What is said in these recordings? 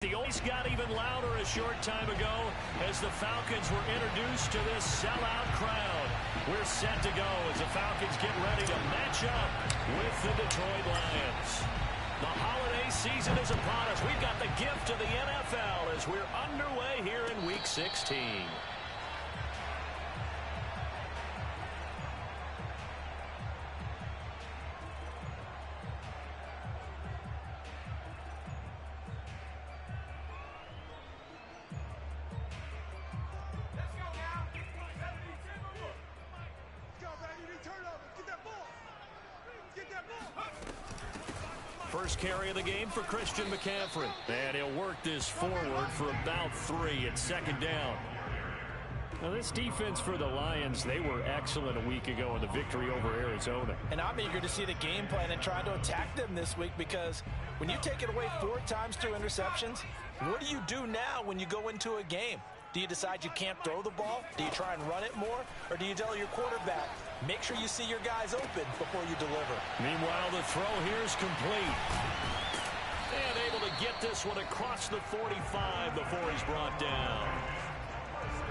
The voice got even louder a short time ago as the Falcons were introduced to this sellout crowd. We're set to go as the Falcons get ready to match up with the Detroit Lions. The holiday season is upon us. We've got the gift of the NFL as we're underway here in Week 16. First carry of the game for Christian McCaffrey. And he'll work this forward for about 3. It's second down. Now this defense for the Lions, they were excellent a week ago in the victory over Arizona. And I'm eager to see the game plan and try to attack them this week, because when you take it away 4 times through interceptions, what do you do now when you go into a game? Do you decide you can't throw the ball? Do you try and run it more? Or do you tell your quarterback, make sure you see your guys open before you deliver? Meanwhile, the throw here is complete. And able to get this one across the 45 before he's brought down.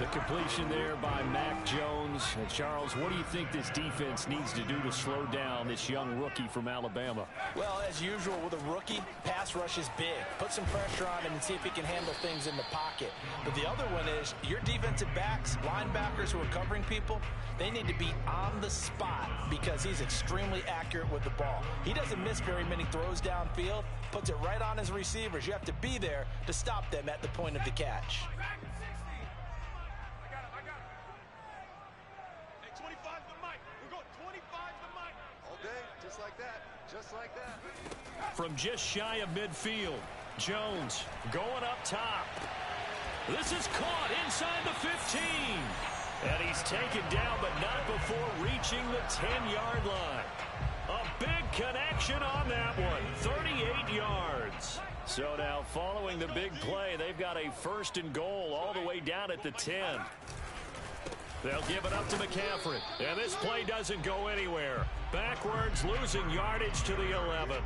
The completion there by Mac Jones. And Charles, what do you think this defense needs to do to slow down this young rookie from Alabama? Well, as usual with a rookie, pass rush is big. Put some pressure on him and see if he can handle things in the pocket. But the other one is your defensive backs, linebackers who are covering people, they need to be on the spot because he's extremely accurate with the ball. He doesn't miss very many throws downfield, puts it right on his receivers. You have to be there to stop them at the point of the catch. From just shy of midfield, Jones going up top. This is caught inside the 15. And he's taken down, but not before reaching the 10-yard line. A big connection on that one, 38 yards. So now following the big play, they've got a 1st and goal all the way down at the 10. They'll give it up to McCaffrey. And this play doesn't go anywhere. Backwards, losing yardage to the 11.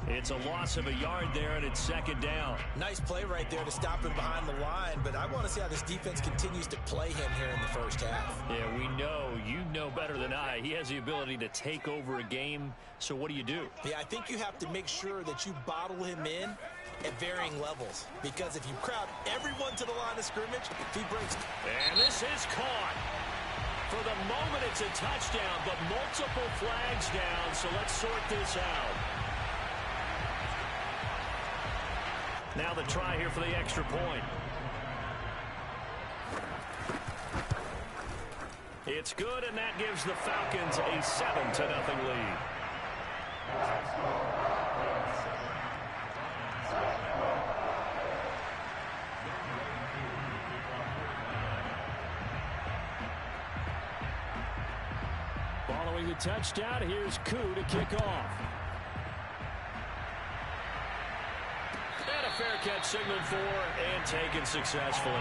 It's a loss of a yard there, and it's second down. Nice play right there to stop him behind the line, but I want to see how this defense continues to play him here in the first half. Yeah, we know. You know better than I. He has the ability to take over a game, so what do you do? Yeah, I think you have to make sure that you bottle him in at varying levels, because if you crowd everyone to the line of scrimmage, if he breaks... And this is caught. For the moment, it's a touchdown, but multiple flags down, so let's sort this out. Now the try here for the extra point. It's good, and that gives the Falcons a 7-0 lead. Following the touchdown, here's Koo to kick off. And a fair catch signaled for and taken successfully.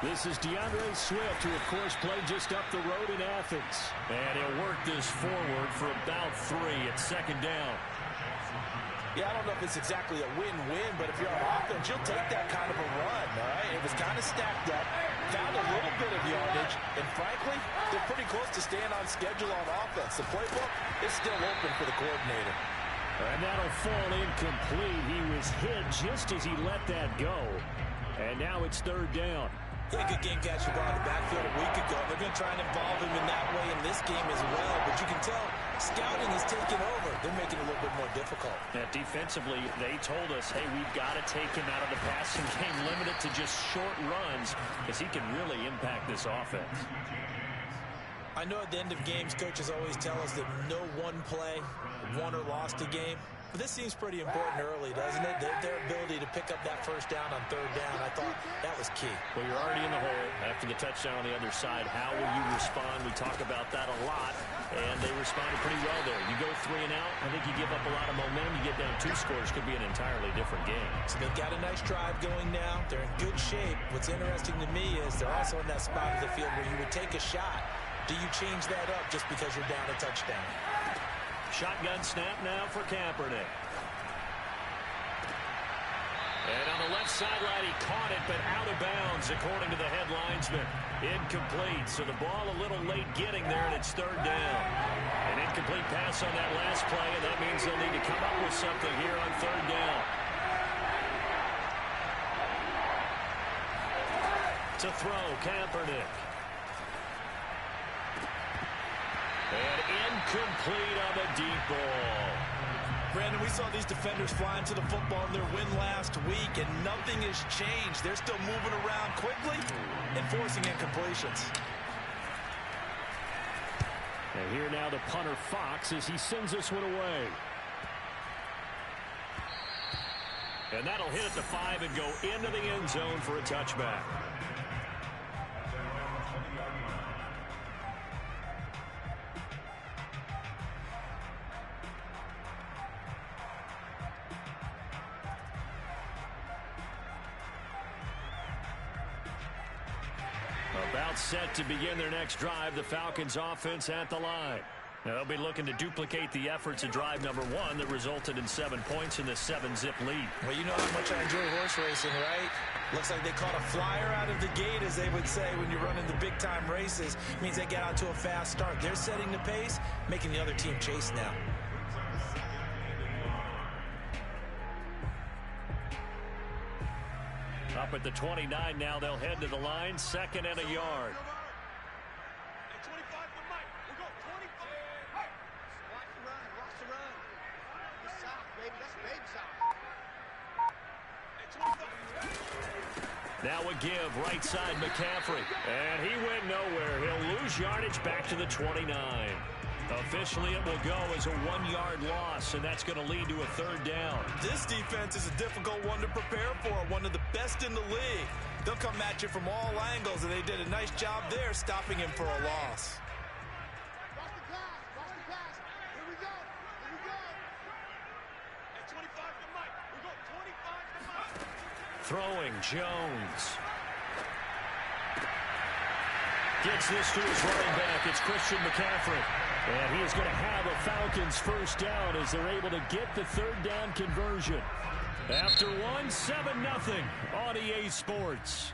This is DeAndre Swift, who, of course, played just up the road in Athens. And he'll work this forward for about 3 at second down. Yeah, I don't know if it's exactly a win-win, but if you're on offense, you'll take that kind of a run, all right? It was kind of stacked up, found a little bit of yardage, and frankly, they're pretty close to staying on schedule on offense. The playbook is still open for the coordinator. And that'll fall incomplete. He was hit just as he let that go. And now it's third down. Yeah, good game catch ball in the backfield a week ago. They're going to try and involve him in that way in this game as well. But you can tell scouting is taking over. They're making it a little bit more difficult. Now, defensively, they told us, hey, we've got to take him out of the passing game, limit it to just short runs, because he can really impact this offense. I know at the end of games, coaches always tell us that no one play won or lost a game. But this seems pretty important early, doesn't it? Their ability to pick up that first down on third down, I thought that was key. Well, you're already in the hole after the touchdown on the other side. How will you respond? We talk about that a lot, and they responded pretty well there. You go 3 and out, I think you give up a lot of momentum. You get down 2 scores, could be an entirely different game. So they've got a nice drive going now. They're in good shape. What's interesting to me is they're also in that spot of the field where you would take a shot. Do you change that up just because you're down a touchdown? Shotgun snap now for Kaepernick. And on the left sideline, he caught it, but out of bounds, according to the head linesman. Incomplete, so the ball a little late getting there, and it's third down. An incomplete pass on that last play, and that means they'll need to come up with something here on third down. To throw, Kaepernick. And incomplete on the deep ball. Brandon, we saw these defenders flying to the football in their win last week, and nothing has changed. They're still moving around quickly and forcing incompletions. And here now the punter, Fox, as he sends this one away. And that'll hit at the 5 and go into the end zone for a touchback. About set to begin their next drive, the Falcons offense at the line. Now they'll be looking to duplicate the efforts of drive number 1 that resulted in 7 points in the 7-zip lead. Well, you know how much I enjoy horse racing, right? Looks like they caught a flyer out of the gate, as they would say when you're running the big-time races. It means they get out to a fast start. They're setting the pace, making the other team chase now. Up at the 29 now, they'll head to the line, 2nd and a yard. Now a give, right side McCaffrey. And he went nowhere. He'll lose yardage back to the 29. Officially, it will go as a 1-yard loss, and that's going to lead to a third down. This defense is a difficult one to prepare for, one of the best in the league. They'll come at you from all angles, and they did a nice job there stopping him for a loss. Watch the pass. Watch the pass. Here we go. Here we go. At 25 to Mike. We go 25 to Mike. Throwing, Jones. Gets this to his running back. It's Christian McCaffrey. And he is going to have a Falcons first down as they're able to get the third down conversion. After 1, 7-0 on EA Sports.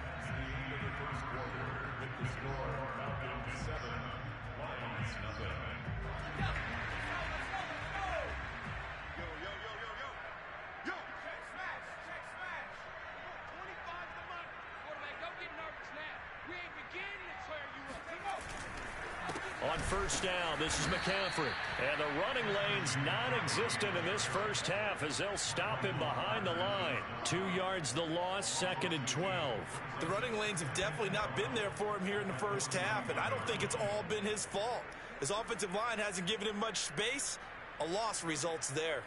On first down, this is McCaffrey. And the running lane's non-existent in this first half as they'll stop him behind the line. 2 yards the loss, 2nd and 12. The running lanes have definitely not been there for him here in the first half, and I don't think it's all been his fault. His offensive line hasn't given him much space. A loss results there.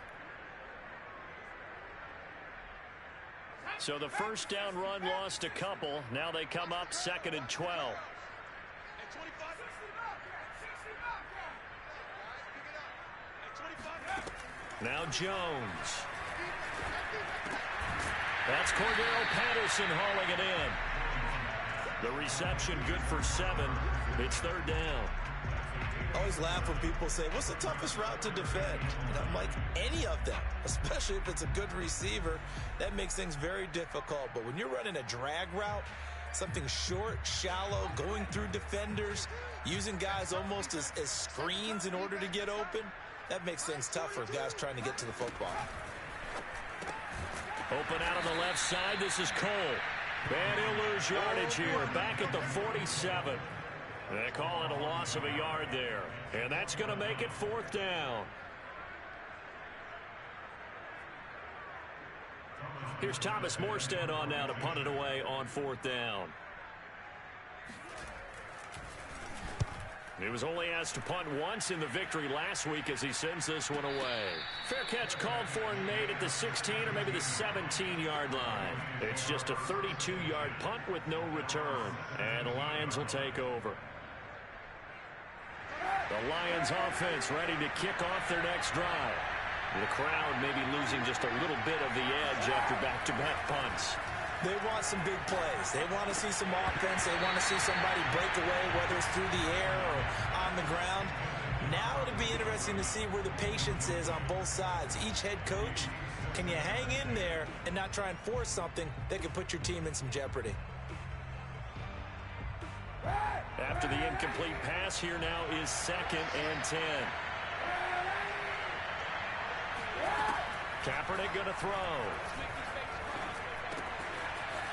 So the first down run lost a couple. Now they come up 2nd and 12. Now Jones. That's Cordero Patterson hauling it in. The reception good for 7. It's third down. I always laugh when people say, what's the toughest route to defend? And I'm like, any of them, especially if it's a good receiver. That makes things very difficult. But when you're running a drag route, something short, shallow, going through defenders, using guys almost as screens in order to get open, that makes things tough for guys trying to get to the football. Open out on the left side. This is Cole. And he'll lose yardage here. Back at the 47. They call it a loss of a yard there. And that's going to make it 4th down. Here's Thomas Morstead on now to punt it away on 4th down. He was only asked to punt once in the victory last week as he sends this one away. Fair catch called for and made at the 16 or maybe the 17-yard line. It's just a 32-yard punt with no return. And the Lions will take over. The Lions offense ready to kick off their next drive. The crowd may be losing just a little bit of the edge after back-to-back punts. They want some big plays. They want to see some offense. They want to see somebody break away, whether it's through the air or on the ground. Now it'll be interesting to see where the patience is on both sides. Each head coach, can you hang in there and not try and force something that could put your team in some jeopardy? After the incomplete pass, here now is 2nd and 10. Kaepernick going to throw.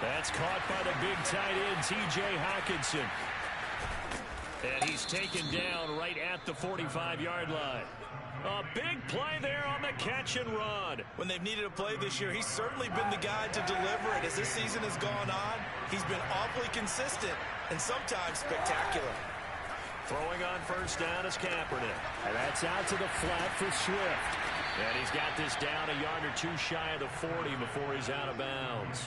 That's caught by the big tight end, T.J. Hockenson. And he's taken down right at the 45-yard line. A big play there on the catch and run. When they've needed a play this year, he's certainly been the guy to deliver it. As this season has gone on, he's been awfully consistent and sometimes spectacular. Throwing on first down is Kaepernick. And that's out to the flat for Swift. And he's got this down a yard or two shy of the 40 before he's out of bounds.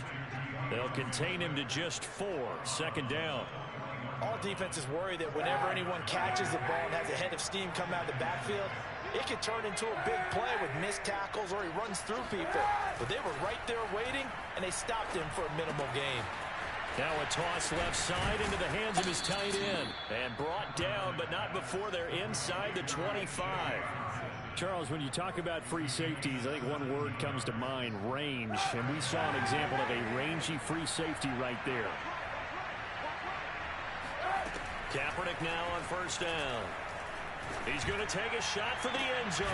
They'll contain him to just 4. 2nd down. All defenses worry that whenever anyone catches the ball and has a head of steam come out of the backfield, it could turn into a big play with missed tackles or he runs through people. But they were right there waiting, and they stopped him for a minimal gain. Now a toss left side into the hands of his tight end. And brought down, but not before they're inside the 25. Charles, when you talk about free safeties, I think one word comes to mind, range. And we saw an example of a rangy free safety right there. Kaepernick now on first down. He's going to take a shot for the end zone.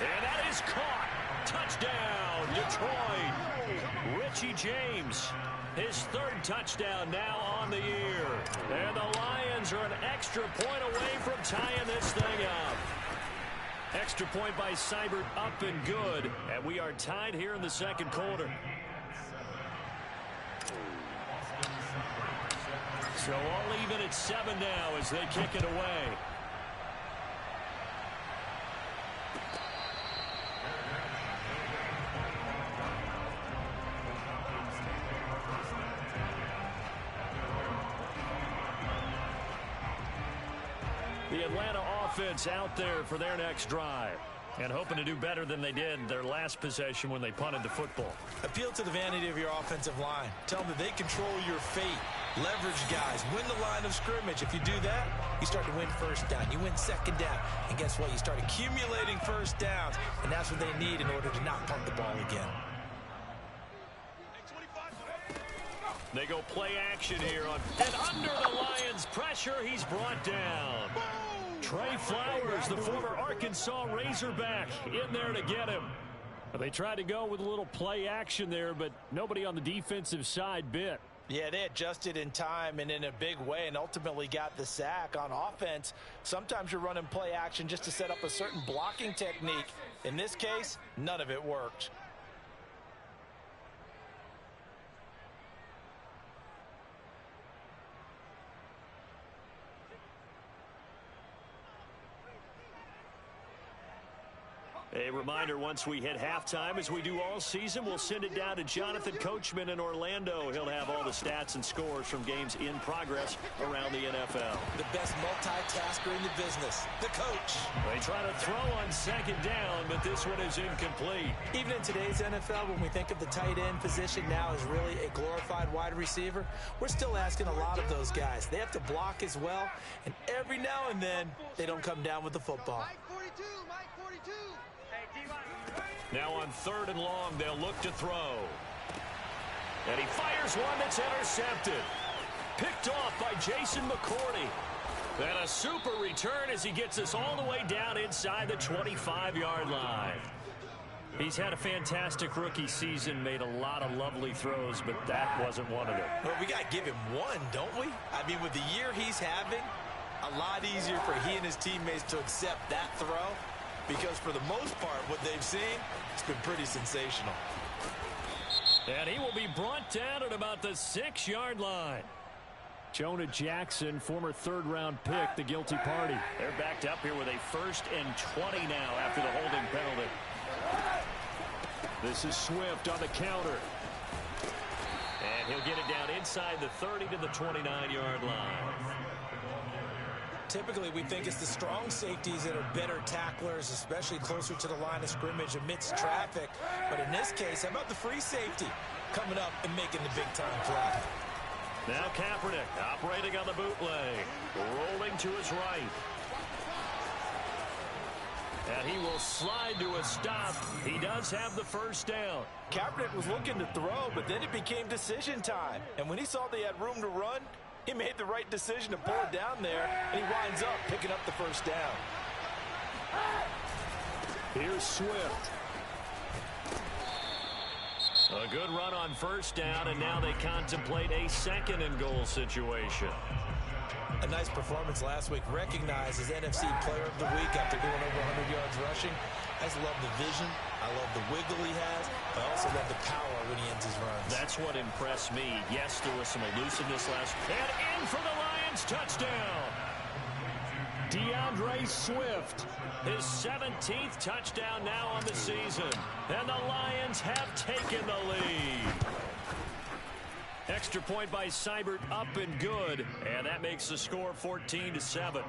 And that is caught. Touchdown, Detroit. Richie James, his 3rd touchdown now on the year. And the Lions are an extra point away from tying this thing up. Extra point by Seibert up and good. And we are tied here in the 2nd quarter. So all even at 7 now as they kick it away. The Atlanta offense out there for their next drive. And hoping to do better than they did their last possession when they punted the football. Appeal to the vanity of your offensive line. Tell them that they control your fate. Leverage guys. Win the line of scrimmage. If you do that, you start to win first down. You win 2nd down. And guess what? You start accumulating first downs. And that's what they need in order to not punt the ball again. They go play action here on. And under the Lions' pressure, he's brought down. Trey Flowers, the former Arkansas Razorback, in there to get him. They tried to go with a little play action there, but nobody on the defensive side bit. Yeah, they adjusted in time and in a big way and ultimately got the sack. On offense, sometimes you're running play action just to set up a certain blocking technique. In this case, none of it worked. A reminder, once we hit halftime, as we do all season, we'll send it down to Jonathan Coachman in Orlando. He'll have all the stats and scores from games in progress around the NFL. The best multitasker in the business, the coach. They try to throw on 2nd down, but this one is incomplete. Even in today's NFL, when we think of the tight end position now as really a glorified wide receiver, we're still asking a lot of those guys. They have to block as well, and every now and then, they don't come down with the football. Mike 42, Mike 42. Now on 3rd and long, they'll look to throw. And he fires one that's intercepted. Picked off by Jason McCourty. And a super return as he gets us all the way down inside the 25-yard line. He's had a fantastic rookie season, made a lot of lovely throws, but that wasn't one of them. Well, we got to give him one, don't we? I mean, with the year he's having, a lot easier for he and his teammates to accept that throw. Because for the most part, what they've seen, it's been pretty sensational. And he will be brought down at about the 6-yard line. Jonah Jackson, former third-round pick, the guilty party. They're backed up here with a 1st and 20 now after the holding penalty. This is Swift on the counter. And he'll get it down inside the 30 to the 29-yard line. Typically, we think it's the strong safeties that are better tacklers, especially closer to the line of scrimmage amidst traffic. But in this case, how about the free safety coming up and making the big-time play? Now Kaepernick operating on the bootleg. Rolling to his right. And he will slide to a stop. He does have the first down. Kaepernick was looking to throw, but then it became decision time. And when he saw they had room to run, he made the right decision to pull it down there, and he winds up picking up the first down. Here's Swift. A good run on first down, and now they contemplate a 2nd and goal situation. A nice performance last week, recognized as NFC Player of the Week after going over 100 yards rushing. I just love the vision. I love the wiggle he has. I also love the power when he ends his runs. That's what impressed me. Yes, there was some elusiveness last week. And in for the Lions, touchdown. DeAndre Swift. His 17th touchdown now on the season. And the Lions have taken the lead. Extra point by Seibert, up and good. And that makes the score 14-7.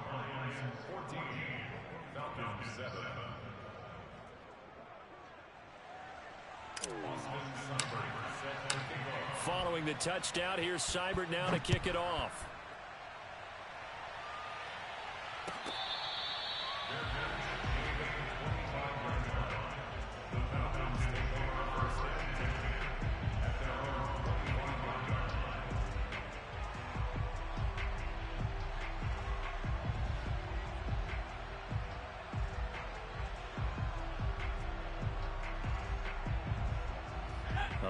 Following the touchdown, here's Seibert now to kick it off.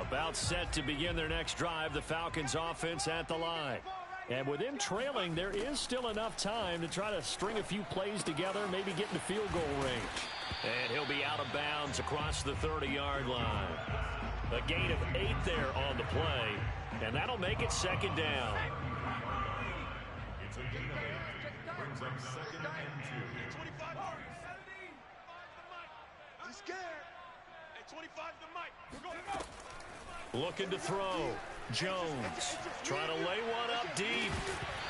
About set to begin their next drive, the Falcons offense at the line. And with him trailing, there is still enough time to try to string a few plays together, maybe get into field goal range. And he'll be out of bounds across the 30-yard line. A gain of 8 there on the play, and that'll make it 2nd down. It's a gain of 8. Brings up 2nd and 2. 25 He's scared. Hey, 25 the mic. We're going. Looking to throw. Jones trying to lay one up deep.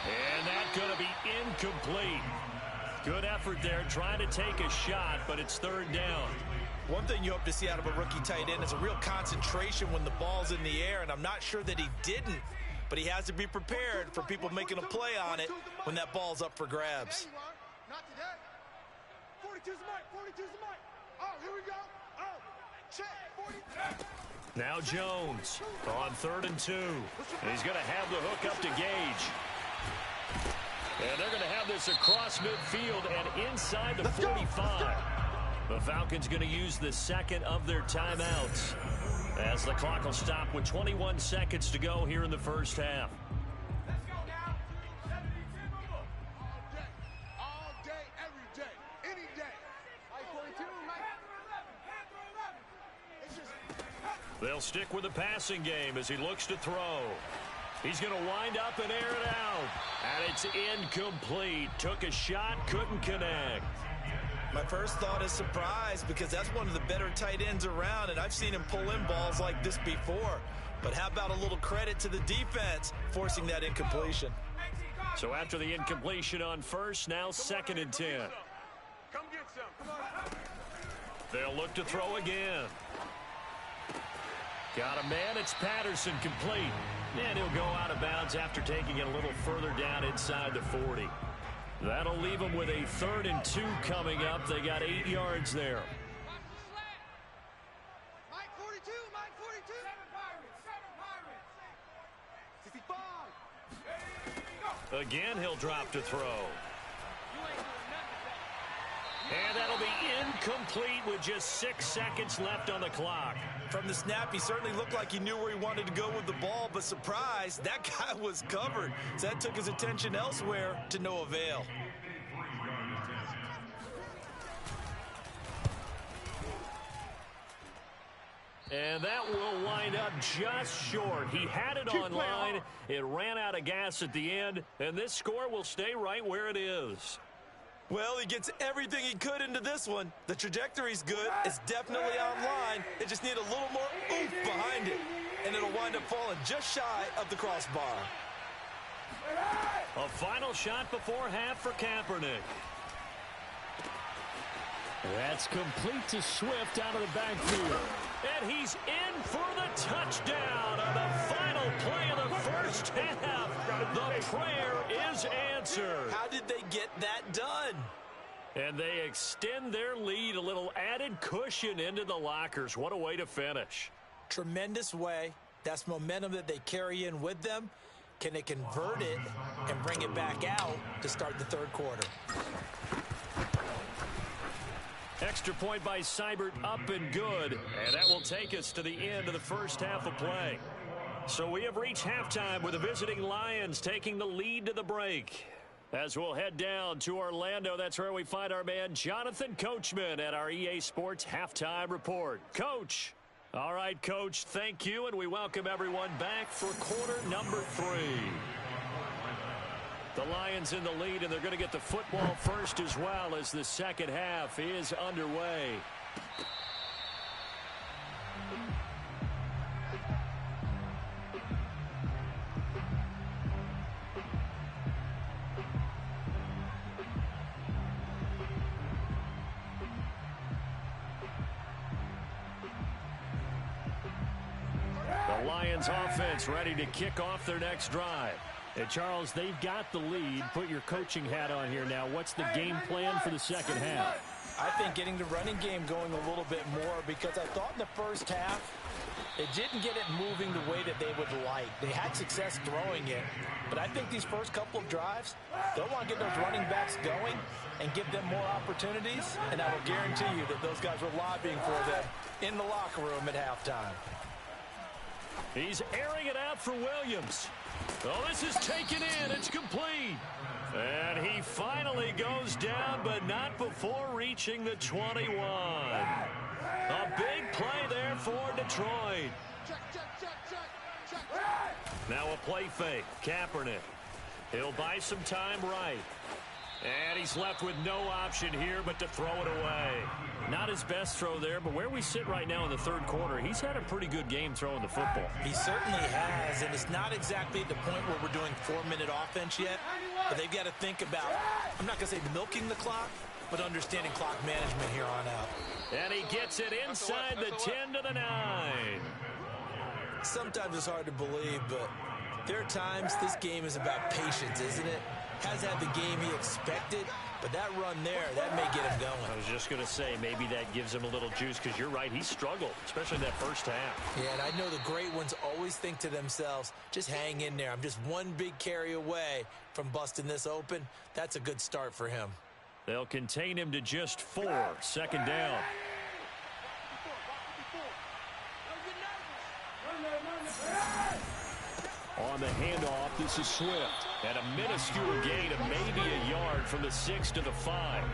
And that's going to be incomplete. Good effort there trying to take a shot, but it's 3rd down. One thing you hope to see out of a rookie tight end is a real concentration when the ball's in the air, and I'm not sure that he didn't, but he has to be prepared for people making a play on it when that ball's up for grabs. Not today. 42's the mic. 42's the mic. Oh, here we go. Oh, check. 40. Now Jones on 3rd and 2. He's going to have the hook up to Gage. And they're going to have this across midfield and inside the 45. The Falcons going to use the 2nd of their timeouts as the clock will stop with 21 seconds to go here in the first half. Let's go now. 72 all day, every day, any day. Like 42, it's just... They'll stick with the passing game as he looks to throw. He's going to wind up and air it out. And it's incomplete. Took a shot, couldn't connect. My first thought is surprise because that's one of the better tight ends around, and I've seen him pull in balls like this before. But how about a little credit to the defense forcing that incompletion? So after the incompletion on first, now 2nd and 10. Come get some. They'll look to throw again. Got a man, it's Patterson, complete. And he'll go out of bounds after taking it a little further down inside the 40. That'll leave them with a 3rd and 2 coming up. They got 8 yards there. Mike 42, Mike 42. 65. Again, he'll drop to throw. And that'll be incomplete with just 6 seconds left on the clock. From the snap, he certainly looked like he knew where he wanted to go with the ball, but surprise, that guy was covered. So that took his attention elsewhere to no avail. And that will wind up just short. He had it online. It ran out of gas at the end, and this score will stay right where it is. Well, he gets everything he could into this one. The trajectory's good. It's definitely online. They just need a little more oomph behind it, and it'll wind up falling just shy of the crossbar. A final shot before half for Kaepernick. That's complete to Swift out of the backfield. And he's in for the touchdown on the final play of the first half. The prayer is answered. How did they get that done? And they extend their lead, a little added cushion into the lockers. What a way to finish. Tremendous way. That's momentum that they carry in with them. Can they convert it and bring it back out to start the third quarter? Extra point by Seibert, up and good. And that will take us to the end of the first half of play. So we have reached halftime with the visiting Lions taking the lead to the break. As we'll head down to Orlando, that's where we find our man Jonathan Coachman at our EA Sports Halftime Report. Coach. All right, Coach, thank you, and we welcome everyone back for quarter number 3. The Lions in the lead, and they're going to get the football first as well as the second half is underway. The Lions offense ready to kick off their next drive. Hey, Charles, they've got the lead. Put your coaching hat on here now. What's the game plan for the second half? I think getting the running game going a little bit more, because I thought in the first half they didn't get it moving the way that they would like. They had success throwing it, but I think these first couple of drives, they'll want to get those running backs going and give them more opportunities, and I will guarantee you that those guys were lobbying for them in the locker room at halftime. He's airing it out for Williams. Oh, this is taken in. It's complete. And he finally goes down, but not before reaching the 21. A big play there for Detroit. Now a play fake. Kaepernick. He'll buy some time right. And he's left with no option here but to throw it away. Not his best throw there, but where we sit right now in the third quarter, he's had a pretty good game throwing the football. He certainly has, and it's not exactly at the point where we're doing 4-minute offense yet, but they've got to think about, I'm not going to say milking the clock, but understanding clock management here on out. And he gets it inside the 10 to the 9. Sometimes it's hard to believe, but there are times this game is about patience, isn't it? Hasn't had the game he expected, but that run there, that may get him going. I was just going to say, maybe that gives him a little juice, because you're right, he struggled, especially in that first half. Yeah, and I know the great ones always think to themselves, just hang in there. I'm just one big carry away from busting this open. That's a good start for him. They'll contain him to just 4. Second down. On the handoff, this is Swift. And a minuscule gain of maybe a yard from the 6 to the 5.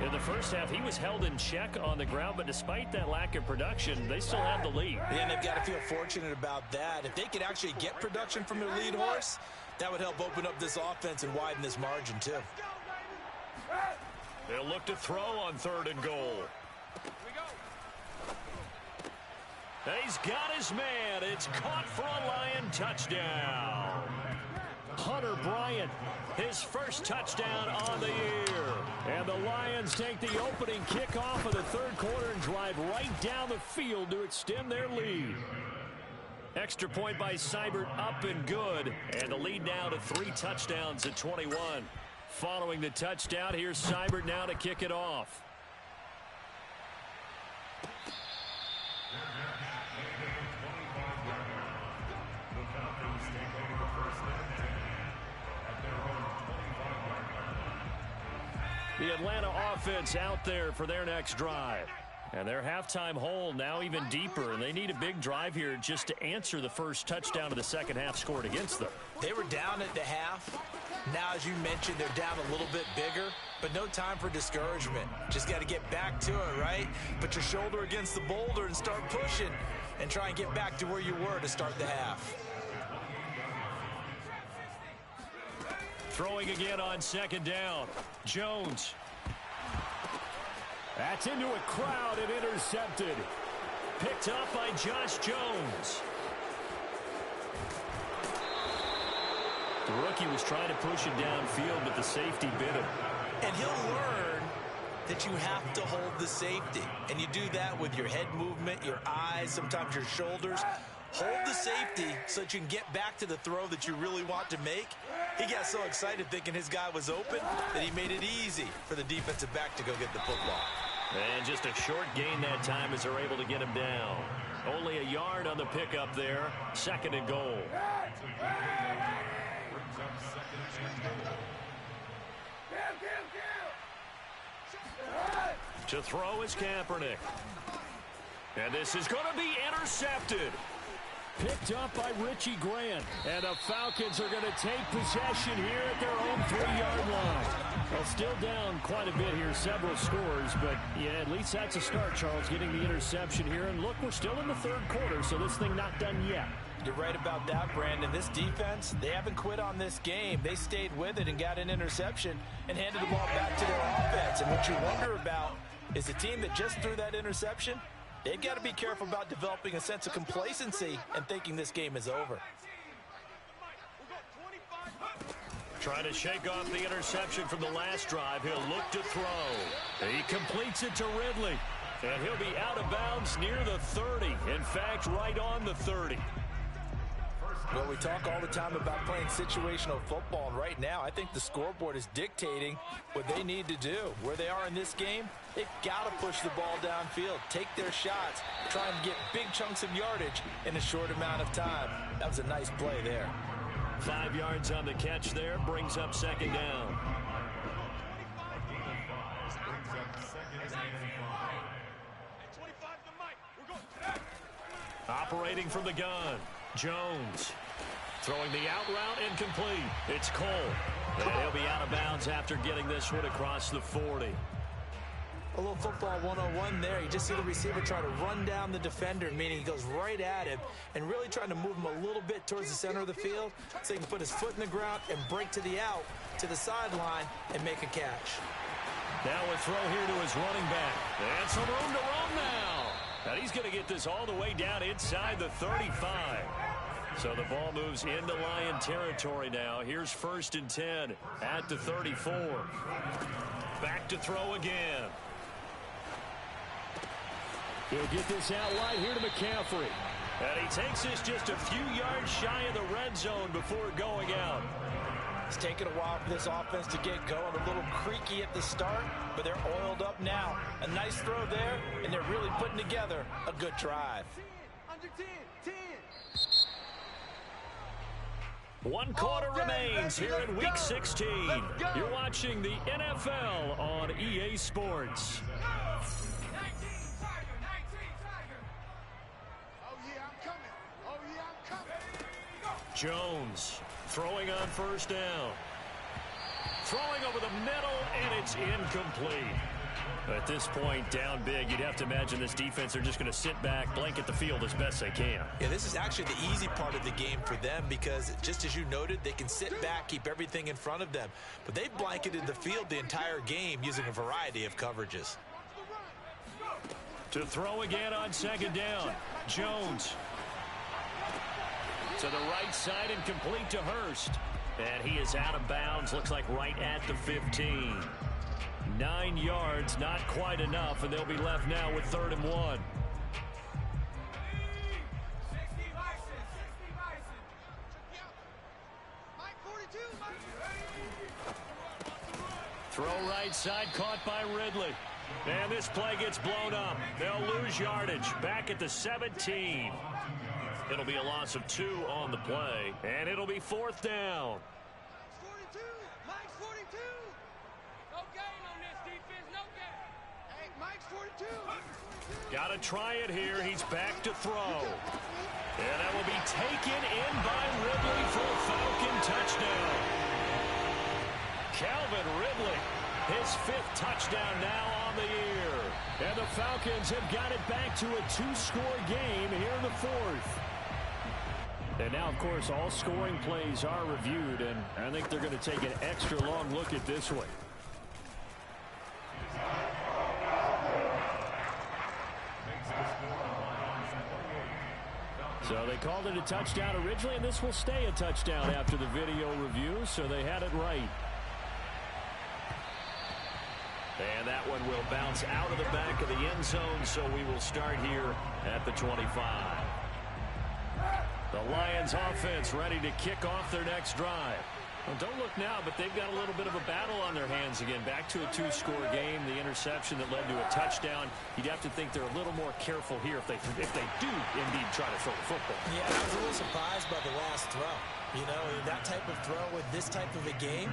In the first half, he was held in check on the ground, but despite that lack of production, they still have the lead. Yeah, and they've got to feel fortunate about that. If they could actually get production from their lead horse, that would help open up this offense and widen this margin, too. They'll look to throw on 3rd and goal. He's got his man. It's caught for a Lion touchdown. Hunter Bryant, his first touchdown on the year. And the Lions take the opening kickoff of the third quarter and drive right down the field to extend their lead. Extra point by Seibert, up and good. And the lead now to 3 touchdowns at 21. Following the touchdown, here's Seibert now to kick it off. The Atlanta offense out there for their next drive. And their halftime hole now even deeper, and they need a big drive here just to answer the first touchdown of the second half scored against them. They were down at the half. now, as you mentioned, they're down a little bit bigger, but no time for discouragement. Just got to get back to it, right? Put your shoulder against the boulder and start pushing and try and get back to where you were to start the half. Throwing again on second down. Jones. That's into a crowd and intercepted. Picked up by Josh Jones. The rookie was trying to push it downfield, but the safety bit him. And he'll learn that you have to hold the safety. And you do that with your head movement, your eyes, sometimes your shoulders. Hold the safety so that you can get back to the throw that you really want to make. He got so excited thinking his guy was open that he made it easy for the defensive back to go get the football. And just a short gain that time as they're able to get him down. Only a yard on the pickup there. Second and goal. To throw is Kaepernick. And this is going to be intercepted. Picked up by Richie Grant. And the Falcons are going to take possession here at their own 3-yard line. Well, still down quite a bit here, several scores, but yeah, at least that's a start, Charles, getting the interception here. And look, we're still in the third quarter, so this thing not done yet. You're right about that, Brandon. This defense, they haven't quit on this game. They stayed with it and got an interception and handed the ball back to their offense. And what you wonder about is the team that just threw that interception, they've got to be careful about developing a sense of complacency and thinking this game is over. Trying to shake off the interception from the last drive. He'll look to throw. He completes it to Ridley. And he'll be out of bounds near the 30. In fact, right on the 30. Well, we talk all the time about playing situational football, and right now I think the scoreboard is dictating what they need to do. Where they are in this game, they've got to push the ball downfield, take their shots, try and get big chunks of yardage in a short amount of time. That was a nice play there. 5 yards on the catch there, brings up second down. Operating from the gun, Jones. Throwing the out route incomplete. It's Cole. And he'll be out of bounds after getting this one across the 40. A little football 101 there. You just see the receiver try to run down the defender, meaning he goes right at him and really trying to move him a little bit towards the center of the field so he can put his foot in the ground and break to the out, to the sideline, and make a catch. Now a throw here to his running back. And some room to run now. And he's going to get this all the way down inside the 35. So the ball moves into Lion territory now. Here's 1st and 10 at the 34. Back to throw again. He'll get this out wide here to McCaffrey. And he takes this just a few yards shy of the red zone before going out. It's taken a while for this offense to get going. A little creaky at the start, but they're oiled up now. A nice throw there, and they're really putting together a good drive. Under 10, 10. 1 quarter remains here in Week 16. You're watching the NFL on EA Sports. Jones throwing on 1st down. Throwing over the middle, and it's incomplete. At this point, down big, you'd have to imagine this defense are just going to sit back, blanket the field as best they can. Yeah, this is actually the easy part of the game for them because, just as you noted, they can sit back, keep everything in front of them. But they've blanketed the field the entire game using a variety of coverages. To throw again on 2nd down, Jones. To the right side and complete to Hurst. And he is out of bounds, looks like right at the 15. 9 yards, not quite enough, and they'll be left now with 3rd and 1. Throw right side, caught by Ridley. And this play gets blown up. They'll lose yardage back at the 17. It'll be a loss of 2 on the play, and it'll be 4th down. Mike's 42. Mike's 42. No game on this defense. No game. Hey, Mike's 42. Got to try it here. He's back to throw. And that will be taken in by Ridley for a Falcon touchdown. Calvin Ridley, his 5th touchdown now on the year. And the Falcons have got it back to a 2-score game here in the 4th. And now, of course, all scoring plays are reviewed, and I think they're going to take an extra long look at this one. So they called it a touchdown originally, and this will stay a touchdown after the video review, so they had it right. And that one will bounce out of the back of the end zone, so we will start here at the 25. The Lions offense ready to kick off their next drive. Well, don't look now, but they've got a little bit of a battle on their hands again. Back to a 2-score game. The interception that led to a touchdown. You'd have to think they're a little more careful here if they do indeed try to throw the football. Yeah, I was a little surprised by the last throw. You know, that type of throw with this type of a game,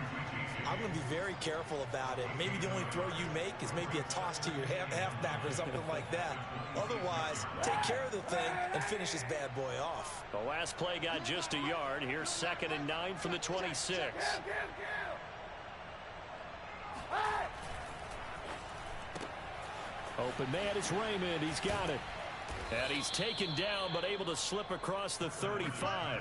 I'm going to be very careful about it. Maybe the only throw you make is maybe a toss to your halfback or something like that. Otherwise, take care of the thing and finish this bad boy off. The last play got just a yard. Here's 2nd and 9 from the 26. Open man is Raymond. He's got it. And he's taken down, but able to slip across the 35.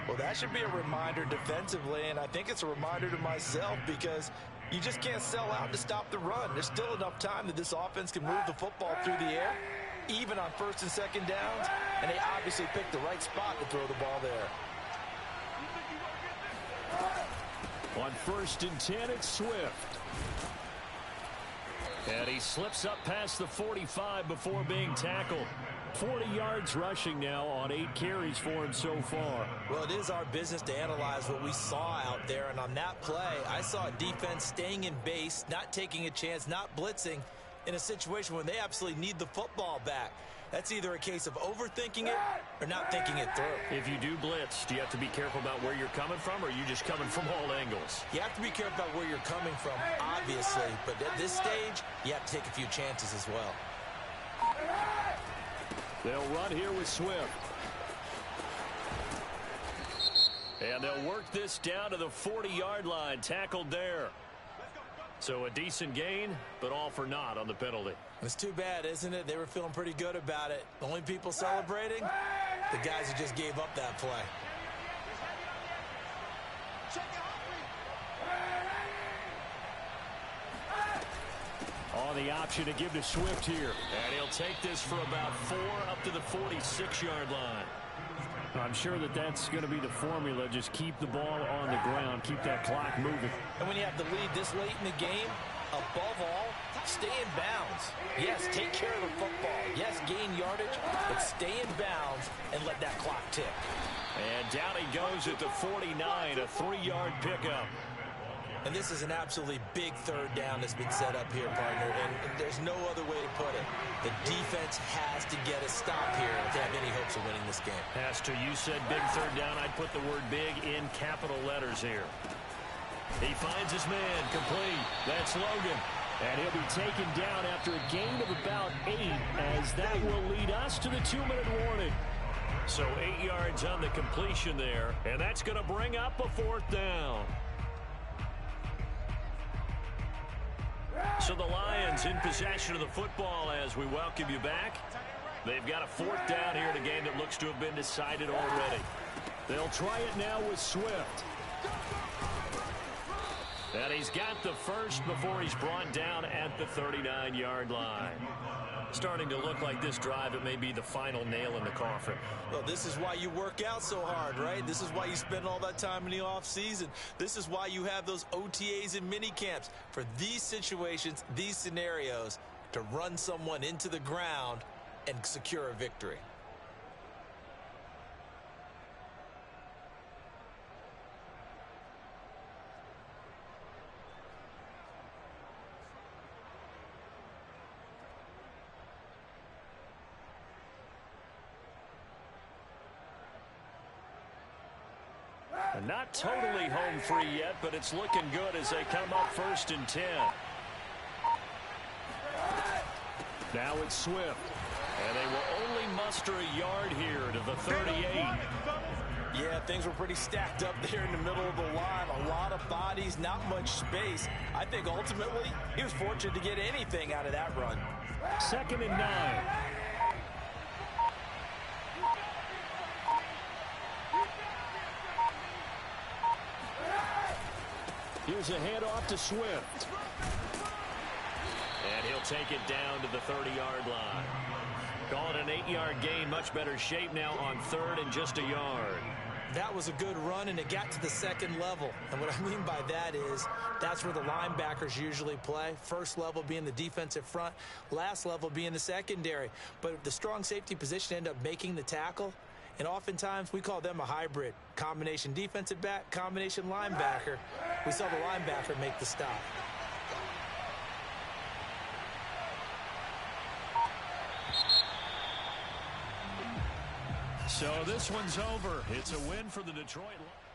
Well, that should be a reminder defensively, and I think it's a reminder to myself because you just can't sell out to stop the run. There's still enough time that this offense can move the football through the air, even on 1st and 2nd downs, and they obviously picked the right spot to throw the ball there. On 1st and 10, it's Swift. And he slips up past the 45 before being tackled. 40 yards rushing now on 8 carries for him so far. Well, it is our business to analyze what we saw out there, and on that play, I saw a defense staying in base, not taking a chance, not blitzing in a situation where they absolutely need the football back. That's either a case of overthinking it or not thinking it through. If you do blitz, do you have to be careful about where you're coming from, or are you just coming from all angles? You have to be careful about where you're coming from, obviously, but at this stage, you have to take a few chances as well. They'll run here with Swift. And they'll work this down to the 40-yard line, tackled there. So a decent gain, but all for naught on the penalty. It's too bad, isn't it? They were feeling pretty good about it. The only people celebrating, the guys who just gave up that play. On the option to give to Swift here. And he'll take this for about 4 up to the 46-yard line. I'm sure that's going to be the formula. Just keep the ball on the ground. Keep that clock moving. And when you have the lead this late in the game, above all, stay in bounds. Yes, take care of the football. Yes, gain yardage, but stay in bounds and let that clock tick. And down he goes at the 49, a 3-yard pickup. And this is an absolutely big 3rd down that's been set up here, partner, and there's no other way to put it. The defense has to get a stop here if they have any hopes of winning this game. Pastor, you said big 3rd down. I'd put the word big in capital letters here. He finds his man, complete. That's Logan. And he'll be taken down after a gain of about 8, as that will lead us to the 2-minute warning. So 8 yards on the completion there, and that's going to bring up a 4th down. So the Lions in possession of the football as we welcome you back. They've got a 4th down here in a game that looks to have been decided already. They'll try it now with Swift. And he's got the first before he's brought down at the 39-yard line. Starting to look like this drive, it may be the final nail in the coffin. Well, this is why you work out so hard, right? This is why you spend all that time in the offseason. This is why you have those OTAs and mini camps for these situations, these scenarios, to run someone into the ground and secure a victory. Not totally home free yet, but it's looking good as they come up 1st and 10. Now it's Swift. And they will only muster a yard here to the 38. Yeah, things were pretty stacked up there in the middle of the line. A lot lot of bodies, not much space. I think ultimately he was fortunate to get anything out of that run. 2nd and 9. Here's a handoff to Swift. And he'll take it down to the 30-yard line. Call it an 8-yard gain. Much better shape now on 3rd and just a yard. That was a good run, and it got to the 2nd level. And what I mean by that is that's where the linebackers usually play. First level being the defensive front, last level being the secondary. But the strong safety position ended up making the tackle, and oftentimes we call them a hybrid. Combination defensive back, combination linebacker. We saw the linebacker make the stop. So this one's over. It's a win for the Detroit Lions.